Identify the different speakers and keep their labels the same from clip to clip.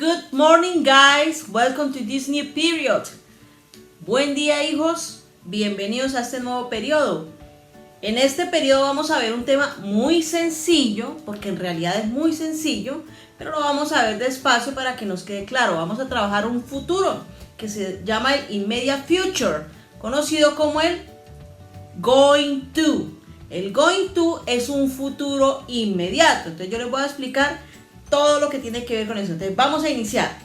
Speaker 1: Good morning, guys. Welcome to this new period. Buen día, hijos. Bienvenidos a este nuevo periodo. En este periodo vamos a ver un tema muy sencillo, porque en realidad es muy sencillo, pero lo vamos a ver despacio para que nos quede claro. Vamos a trabajar un futuro que se llama el immediate future, conocido como el going to. El going to es un futuro inmediato. Entonces yo les voy a explicar todo lo que tiene que ver con eso. Entonces vamos a iniciar.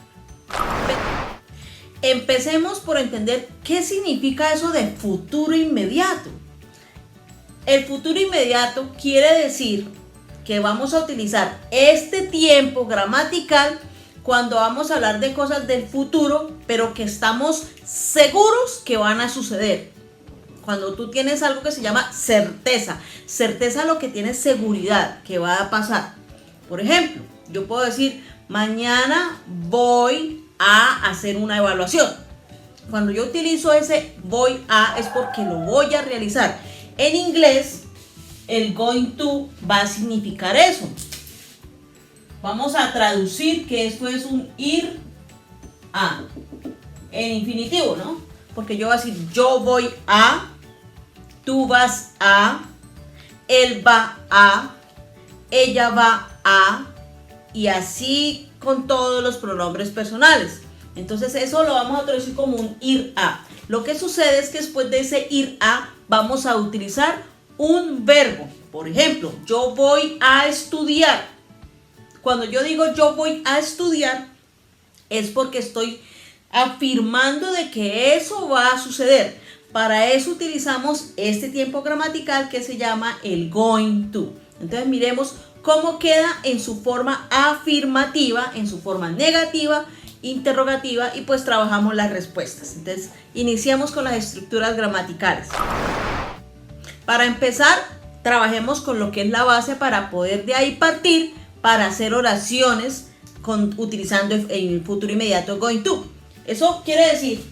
Speaker 1: Empecemos por entender qué significa eso de futuro inmediato. El futuro inmediato quiere decir que vamos a utilizar este tiempo gramatical cuando vamos a hablar de cosas del futuro, pero que estamos seguros que van a suceder. Cuando tú tienes algo que se llama certeza. Certeza lo que tienes seguridad que va a pasar. Por ejemplo, yo puedo decir, mañana voy a hacer una evaluación. Cuando yo utilizo ese voy a es porque lo voy a realizar. En inglés, el going to va a significar eso. Vamos a traducir que esto es un ir a. En infinitivo, ¿no? Porque yo voy a decir, yo voy a, tú vas a, él va a, ella va a, y así con todos los pronombres personales. Entonces eso lo vamos a traducir como un ir a. Lo que sucede es que después de ese ir a vamos a utilizar un verbo. Por ejemplo, yo voy a estudiar. Cuando yo digo yo voy a estudiar es porque estoy afirmando de que eso va a suceder. Para eso utilizamos este tiempo gramatical que se llama el going to. Entonces miremos cómo queda en su forma afirmativa, en su forma negativa, interrogativa, y pues trabajamos las respuestas. Entonces iniciamos con las estructuras gramaticales. Para empezar, trabajemos con lo que es la base para poder de ahí partir para hacer oraciones utilizando el futuro inmediato going to. Eso quiere decir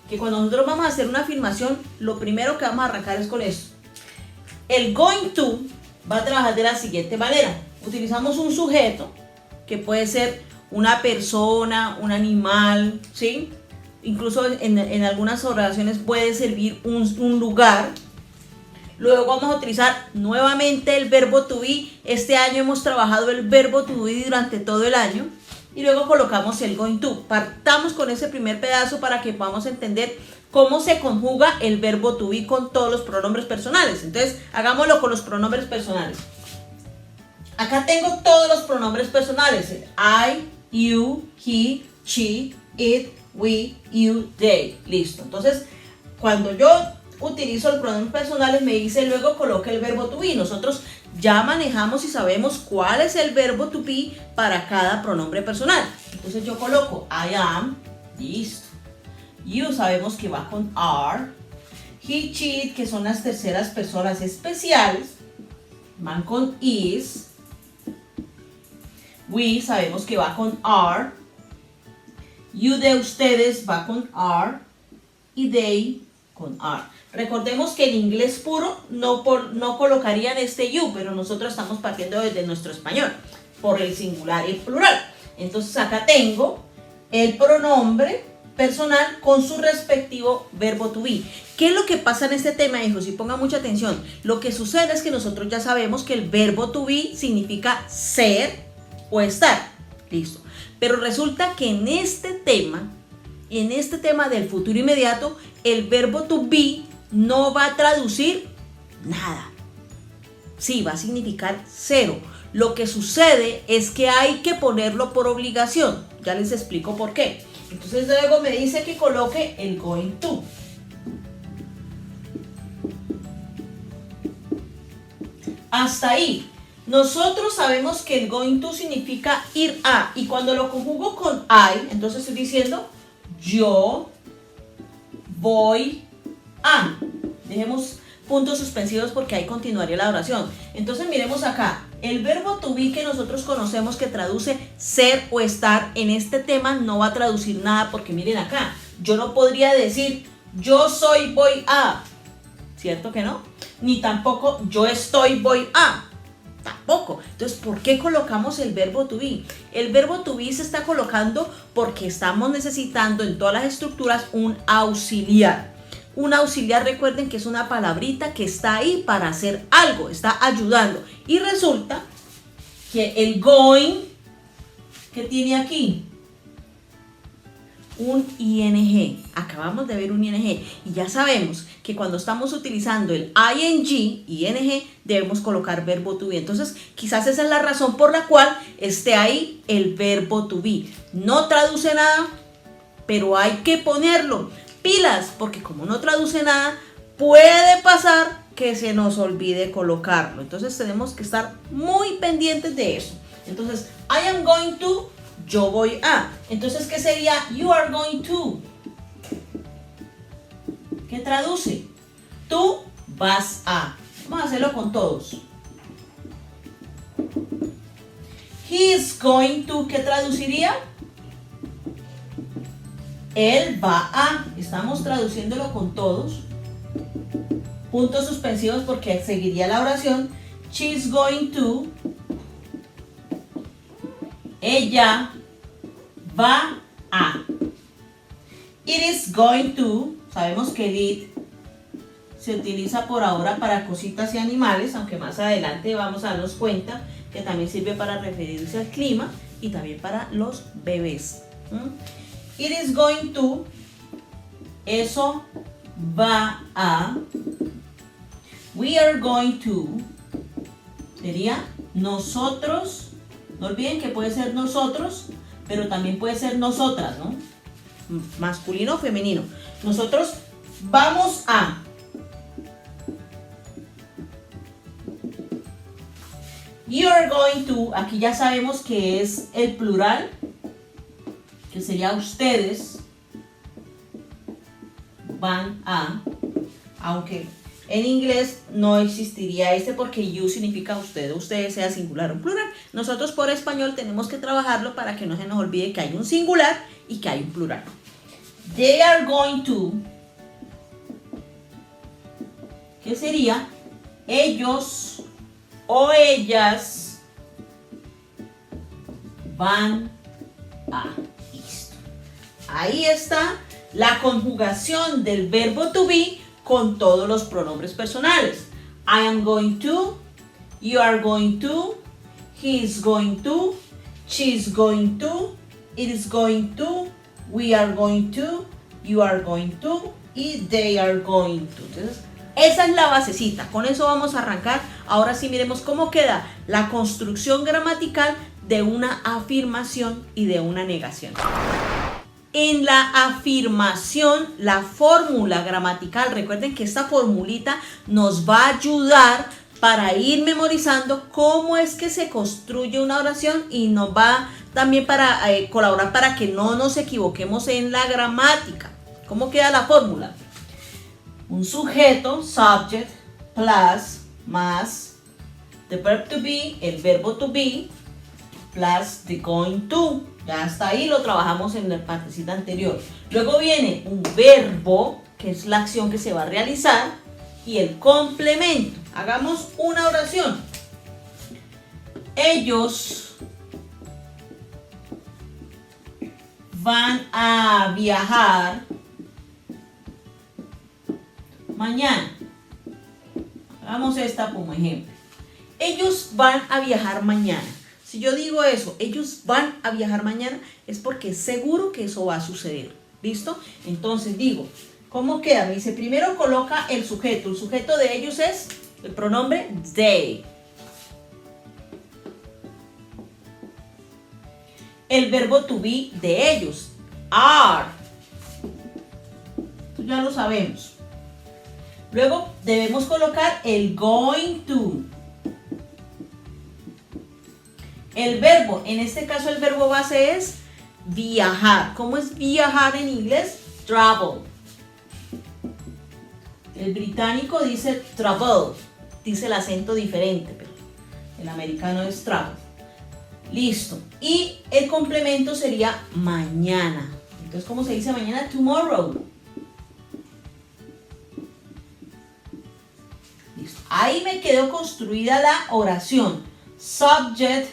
Speaker 1: que cuando nosotros vamos a hacer una afirmación, lo primero que vamos a arrancar es con eso. El going to va a trabajar de la siguiente manera. Utilizamos un sujeto que puede ser una persona, un animal, ¿sí? Incluso en algunas oraciones puede servir un lugar. Luego vamos a utilizar nuevamente el verbo to be. Este año hemos trabajado el verbo to be durante todo el año. Y luego colocamos el going to. Partamos con ese primer pedazo para que podamos entender cómo se conjuga el verbo to be con todos los pronombres personales. Entonces, hagámoslo con los pronombres personales. Acá tengo todos los pronombres personales. I, you, he, she, it, we, you, they. Listo. Entonces, cuando yo utilizo los pronombres personales, me dice luego coloque el verbo to be. Nosotros ya manejamos y sabemos cuál es el verbo to be para cada pronombre personal. Entonces yo coloco I am. Listo. You sabemos que va con are. He, she, it, que son las terceras personas especiales, van con is. We sabemos que va con are. You de ustedes va con are. Y they con are. Recordemos que en inglés puro no colocarían este you, pero nosotros estamos partiendo desde nuestro español, por el singular y el plural. Entonces acá tengo el pronombre personal con su respectivo verbo to be. ¿Qué es lo que pasa en este tema, hijos? Y pongan mucha atención. Lo que sucede es que nosotros ya sabemos que el verbo to be significa ser o estar. Listo. Pero resulta que en este tema del futuro inmediato, el verbo to be no va a traducir nada. Sí, va a significar cero. Lo que sucede es que hay que ponerlo por obligación. Ya les explico por qué. Entonces luego me dice que coloque el going to. Hasta ahí. Nosotros sabemos que el going to significa ir a. Y cuando lo conjugo con I, entonces estoy diciendo yo voy a. Dejemos puntos suspensivos porque ahí continuaría la oración. Entonces miremos acá. El verbo to be que nosotros conocemos que traduce ser o estar, en este tema no va a traducir nada porque miren acá. Yo no podría decir yo soy voy a. ¿Cierto que no? Ni tampoco yo estoy voy a. Tampoco. Entonces, ¿por qué colocamos el verbo to be? El verbo to be se está colocando porque estamos necesitando en todas las estructuras un auxiliar. Un auxiliar, recuerden que es una palabrita que está ahí para hacer algo, está ayudando. Y resulta que el going, que tiene aquí un ing, acabamos de ver un ing y ya sabemos que cuando estamos utilizando el ing, debemos colocar verbo to be. Entonces quizás esa es la razón por la cual esté ahí el verbo to be. No traduce nada, pero hay que ponerlo. Pilas, porque como no traduce nada, puede pasar que se nos olvide colocarlo. Entonces tenemos que estar muy pendientes de eso. Entonces, I am going to, yo voy a. Entonces, ¿qué sería you are going to? ¿Qué traduce? Tú vas a. Vamos a hacerlo con todos. He is going to, ¿qué traduciría? Él va a. Estamos traduciéndolo con todos. Puntos suspensivos porque seguiría la oración. She's going to. Ella va a. It is going to. Sabemos que el it se utiliza por ahora para cositas y animales, aunque más adelante vamos a darnos cuenta que también sirve para referirse al clima y también para los bebés. It is going to. Eso va a. We are going to. Sería nosotros. No olviden que puede ser nosotros, pero también puede ser nosotras, ¿no? Masculino o femenino. Nosotros vamos a. You are going to. Aquí ya sabemos que es el plural, que sería ustedes van a. Aunque en inglés no existiría este porque you significa usted, ustedes sea singular o plural. Nosotros por español tenemos que trabajarlo para que no se nos olvide que hay un singular y que hay un plural. They are going to. ¿Qué sería? Ellos o ellas van a. Listo. Ahí está la conjugación del verbo to be con todos los pronombres personales. I am going to, you are going to, he is going to, she is going to, it is going to, we are going to, you are going to y they are going to. Entonces, esa es la basecita. Con eso vamos a arrancar. Ahora sí miremos cómo queda la construcción gramatical de una afirmación y de una negación. En la afirmación, la fórmula gramatical, recuerden que esta formulita nos va a ayudar para ir memorizando cómo es que se construye una oración y nos va también para colaborar para que no nos equivoquemos en la gramática. ¿Cómo queda la fórmula? Un sujeto, subject, plus, más the verb to be, el verbo to be, plus the going to. Ya hasta ahí lo trabajamos en la partecita anterior. Luego viene un verbo, que es la acción que se va a realizar, y el complemento. Hagamos una oración. Ellos van a viajar mañana. Hagamos esta como ejemplo. Ellos van a viajar mañana. Si yo digo eso, ellos van a viajar mañana, es porque es seguro que eso va a suceder. ¿Listo? Entonces digo, ¿cómo queda? Me dice, primero coloca el sujeto. El sujeto de ellos es el pronombre they. El verbo to be de ellos, are. Esto ya lo sabemos. Luego debemos colocar el going to. El verbo, en este caso el verbo base es viajar. ¿Cómo es viajar en inglés? Travel. El británico dice travel, dice el acento diferente, pero el americano es travel. Listo. Y el complemento sería mañana. Entonces, ¿cómo se dice mañana? Tomorrow. Listo. Ahí me quedó construida la oración. subject,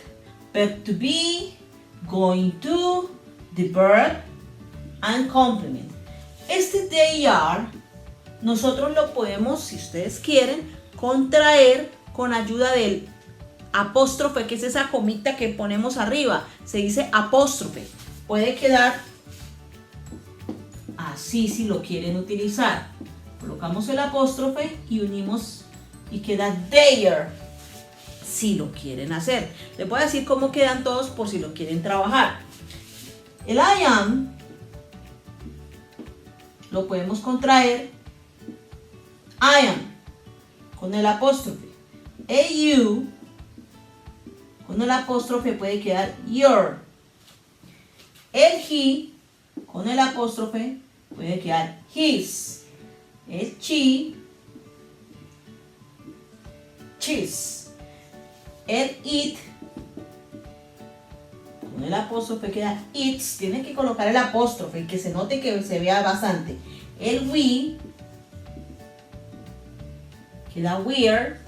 Speaker 1: verb to be, going to, the verb, and complement. Este they are, nosotros lo podemos, si ustedes quieren, contraer con ayuda del apóstrofe, que es esa comita que ponemos arriba. Se dice apóstrofe. Puede quedar así si lo quieren utilizar. Colocamos el apóstrofe y unimos y queda there, si lo quieren hacer. Les voy a decir cómo quedan todos por si lo quieren trabajar. El I am lo podemos contraer I am con el apóstrofe. A you con el apóstrofe puede quedar your. El he con el apóstrofe puede quedar his. El she, cheese. El it con el apóstrofe queda its. Tiene que colocar el apóstrofe, que se note, que se vea bastante. El we queda we're.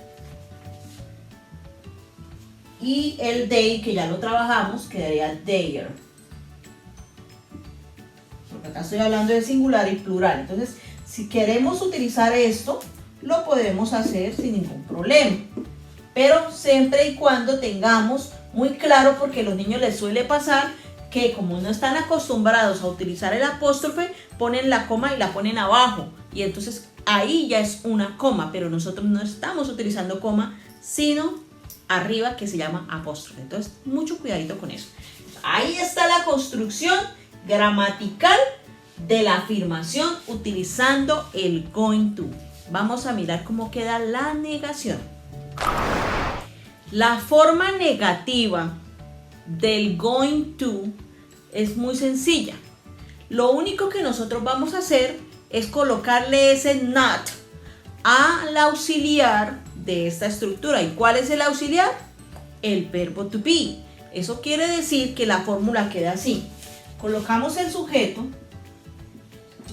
Speaker 1: Y el they, que ya lo trabajamos, quedaría their. Porque acá estoy hablando de singular y plural. Entonces, si queremos utilizar esto, lo podemos hacer sin ningún problema. Pero siempre y cuando tengamos muy claro, porque a los niños les suele pasar que como no están acostumbrados a utilizar el apóstrofe, ponen la coma y la ponen abajo. Y entonces ahí ya es una coma, pero nosotros no estamos utilizando coma, sino arriba, que se llama apóstrofe. Entonces, mucho cuidadito con eso. Ahí está la construcción gramatical de la afirmación utilizando el going to. Vamos a mirar cómo queda la negación. La forma negativa del going to es muy sencilla. Lo único que nosotros vamos a hacer es colocarle ese not al auxiliar de esta estructura. ¿Y cuál es el auxiliar? El verbo to be. Eso quiere decir que la fórmula queda así. Colocamos el sujeto,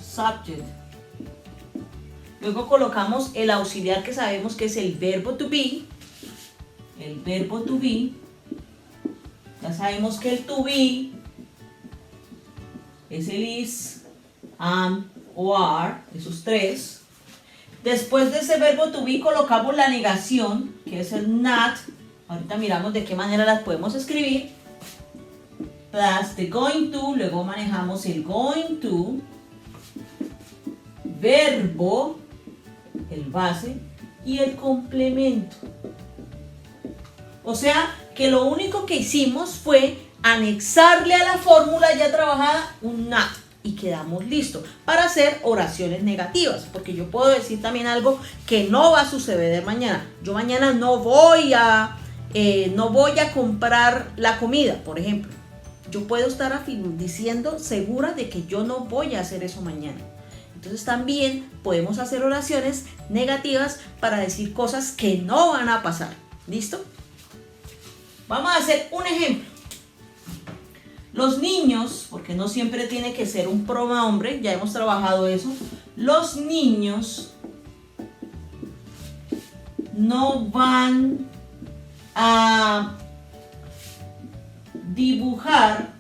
Speaker 1: subject. Luego colocamos el auxiliar, que sabemos que es el verbo to be. El verbo to be. Ya sabemos que el to be es el is, am o are, esos tres. Después de ese verbo to be colocamos la negación, que es el not. Ahorita miramos de qué manera las podemos escribir. Plus the going to, luego manejamos el going to, verbo, el base, y el complemento. O sea, que lo único que hicimos fue anexarle a la fórmula ya trabajada un not. Y quedamos listos para hacer oraciones negativas, porque yo puedo decir también algo que no va a suceder mañana. Yo mañana no voy a comprar la comida, por ejemplo. Yo puedo estar diciendo segura de que yo no voy a hacer eso mañana. Entonces también podemos hacer oraciones negativas para decir cosas que no van a pasar. ¿Listo? Vamos a hacer un ejemplo. Los niños, porque no siempre tiene que ser un pronombre, ya hemos trabajado eso. Los niños no van a dibujar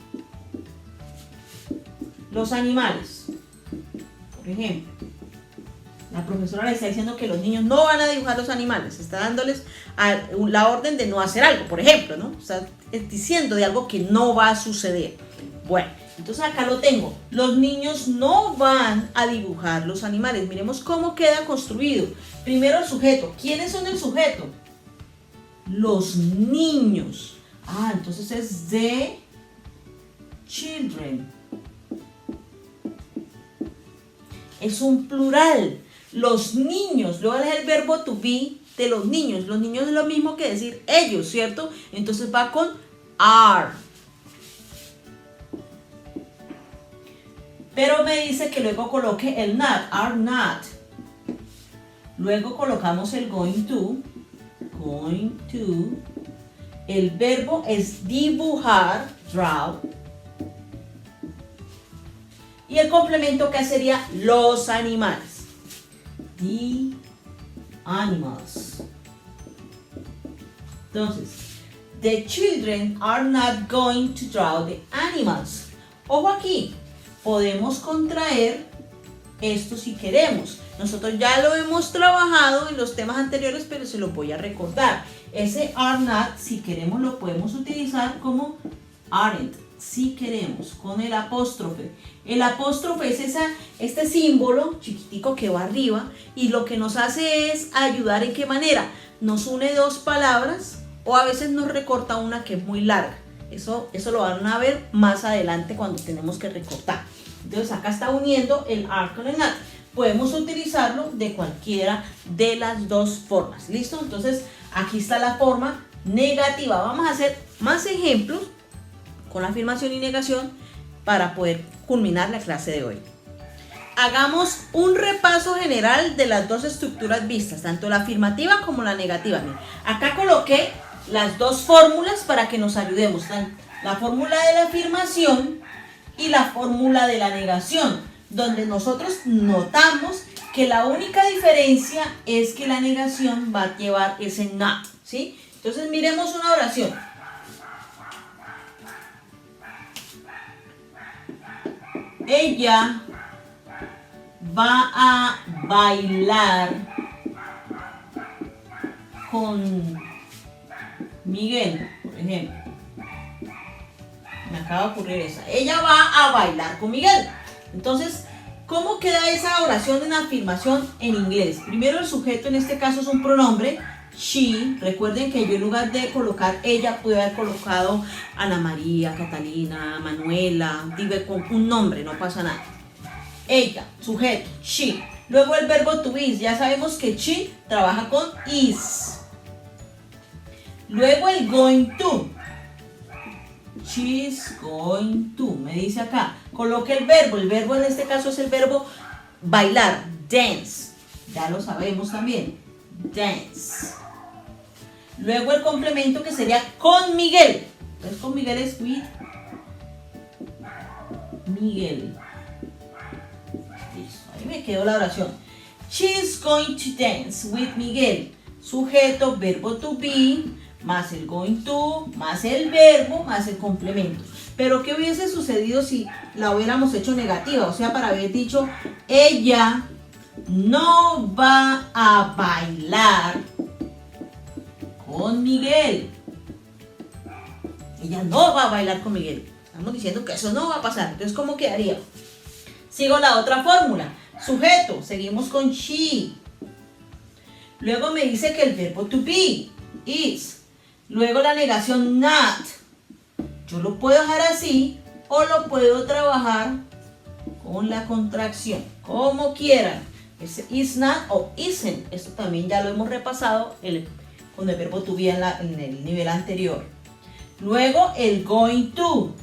Speaker 1: los animales. Por ejemplo, la profesora le está diciendo que los niños no van a dibujar los animales, está dándoles la orden de no hacer algo, por ejemplo, ¿no? Está diciendo de algo que no va a suceder. Bueno, entonces acá lo tengo. Los niños no van a dibujar los animales. Miremos cómo queda construido. Primero el sujeto. ¿Quiénes son el sujeto? Los niños. Ah, entonces es the children. Es un plural. Los niños. Luego es el verbo to be de los niños. Los niños es lo mismo que decir ellos, ¿cierto? Entonces va con are. Pero me dice que luego coloque el not, are not. Luego colocamos el going to. Going to. El verbo es dibujar, draw. Y el complemento que sería los animales. The animals. Entonces, The children are not going to draw the animals. Ojo aquí, podemos contraer esto si queremos. Nosotros ya lo hemos trabajado en los temas anteriores, pero se lo voy a recordar. Ese are not, si queremos, lo podemos utilizar como aren't, si queremos, con el apóstrofe. El apóstrofe es este símbolo chiquitico que va arriba y lo que nos hace es ayudar. ¿En qué manera? Nos une dos palabras o a veces nos recorta una que es muy larga. Eso lo van a ver más adelante cuando tenemos que recortar. Entonces acá está uniendo el are con el not. Podemos utilizarlo de cualquiera de las dos formas. ¿Listo? Entonces aquí está la forma negativa. Vamos a hacer más ejemplos con afirmación y negación para poder culminar la clase de hoy. Hagamos un repaso general de las dos estructuras vistas, tanto la afirmativa como la negativa. Miren, acá coloqué las dos fórmulas para que nos ayudemos, la fórmula de la afirmación y la fórmula de la negación, donde nosotros notamos que la única diferencia es que la negación va a llevar ese not, ¿sí? Entonces miremos una oración. Ella va a bailar con Miguel, por ejemplo. Me acaba de ocurrir esa. Ella va a bailar con Miguel. Entonces, ¿cómo queda esa oración en afirmación en inglés? Primero el sujeto en este caso es un pronombre, she. Recuerden que yo en lugar de colocar ella, pude haber colocado Ana María, Catalina, Manuela, digo con un nombre, no pasa nada. Ella, sujeto, she. Luego el verbo to be, ya sabemos que she trabaja con is. Luego el going to. She's going to, me dice acá. Coloque el verbo en este caso es el verbo bailar, dance. Ya lo sabemos también, dance. Luego el complemento que sería con Miguel. Entonces con Miguel es with Miguel. Listo, ahí me quedó la oración. She's going to dance with Miguel. Sujeto, verbo to be, más el going to, más el verbo, más el complemento. Pero ¿qué hubiese sucedido si la hubiéramos hecho negativa? O sea, para haber dicho, ella no va a bailar con Miguel. Ella no va a bailar con Miguel. Estamos diciendo que eso no va a pasar. Entonces, ¿cómo quedaría? Sigo la otra fórmula. Sujeto, seguimos con she. Luego me dice que el verbo to be, is. Luego la negación not. Yo lo puedo dejar así o lo puedo trabajar con la contracción, como quieran. Ese is not o isn't. Esto también ya lo hemos repasado con el verbo to be en el nivel anterior. Luego el going to.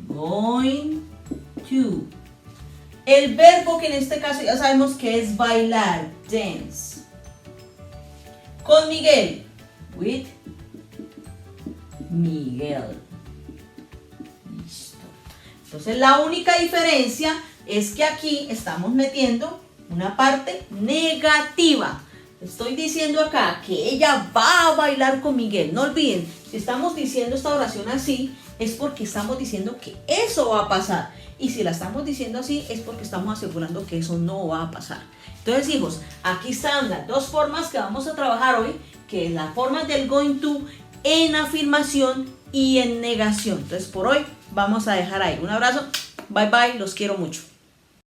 Speaker 1: Going to. El verbo que en este caso ya sabemos que es bailar, dance. Con Miguel, with Miguel. Listo. Entonces la única diferencia es que aquí estamos metiendo una parte negativa. Estoy diciendo acá que ella va a bailar con Miguel. No olviden, si estamos diciendo esta oración así, es porque estamos diciendo que eso va a pasar. Y si la estamos diciendo así, es porque estamos asegurando que eso no va a pasar. Entonces, hijos, aquí están las dos formas que vamos a trabajar hoy, que es la forma del going to en afirmación y en negación. Entonces, por hoy vamos a dejar ahí. Un abrazo, bye bye, los quiero mucho.